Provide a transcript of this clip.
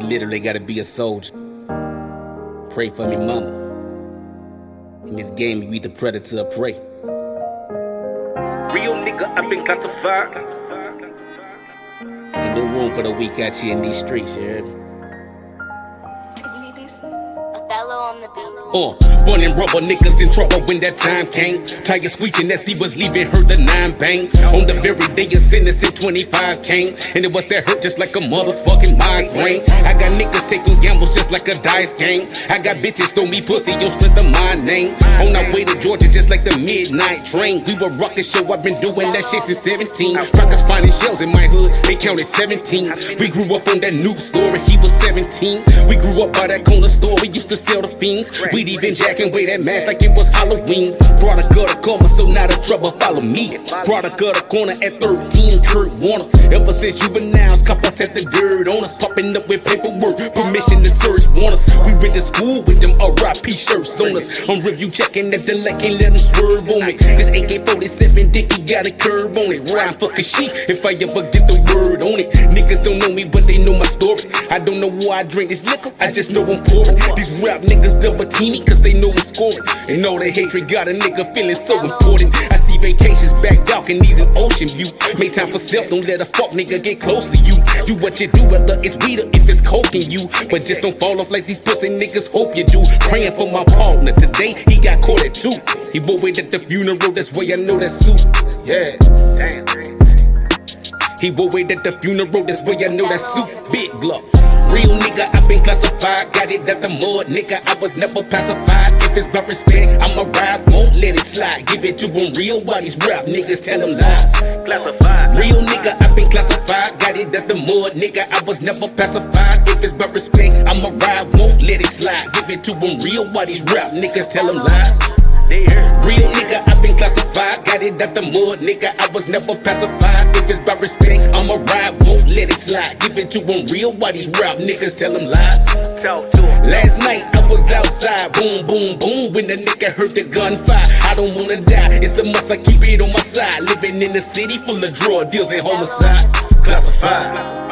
literally gotta be a soldier. Pray for me, mama. In this game, you either predator or prey. Real nigga, I've been classified. Ain't no room for the weak out here in these streets, you heard me? Born in rubber, niggas in trouble when that time came. Tiger screeching as he was leaving, heard the 9 bang. On the very day of sentence in 25 came, and it was that hurt just like a motherfucking migraine. I got niggas taking gambles just like a dice game. I got bitches throw me pussy on strength of my name. On our way to Georgia just like the midnight train. We were rock the show, I've been doing that shit since 17. Crackers finding shells in my hood, they counted 17. We grew up on that ThugStory, he was 17. We grew up by that corner store, we used to sell the fiends. We'd even jack and wear that mask like it was Halloween. Product of the cover, so not a trouble, follow me. Product of the corner at 13, Kurt Warner. Ever since juveniles, coppers had the dirt on us. Popping up with paperwork, permission to search want us. We went to school with them RIP shirts on us. On review checking that the leg can't let them swerve on me. This AK-47 Dickie got a curve on it. Rhyme fucking shit if I ever get the word on it. Niggas don't know me, but they know my story. I don't know why I drink this liquor, I just know I'm pouring. These rap niggas double team me cause they know I'm scoring. And all the hatred got a nigga feeling so important. I see vacations back balconies in Ocean View. Make time for self, don't let a fuck nigga get close to you. Do what you do, whether it's weed or if it's coke in you. But just don't fall off like these pussy niggas hope you do. Praying for my partner, today he got caught at 2. He wore it at the funeral, that's why I know that suit. Yeah. He wore it at the funeral, that's why I know that suit. Big Glock. Real nigga, I've been classified. Got it at the mud, nigga, I was never pacified. If it's about respect, I'ma ride, won't let it slide. Give it to them real, while these rap niggas tell them lies. Classified. Real nigga, I've been classified. Got it at the mud, nigga, I was never pacified. If it's about respect, I'ma ride, won't let it slide. Give it to them real, while these rap niggas tell them lies. Real nigga, I've been classified. Got it at the mud, nigga, I was never pacified. If it's about respect, I'ma ride, won't let it slide. Give it to them real, while these rap niggas tell them lies. Last night I was outside, boom, boom, boom, when the nigga heard the gunfire. I don't wanna die, it's a must, I keep it on my side. Living in a city full of drug deals and homicides. Classified.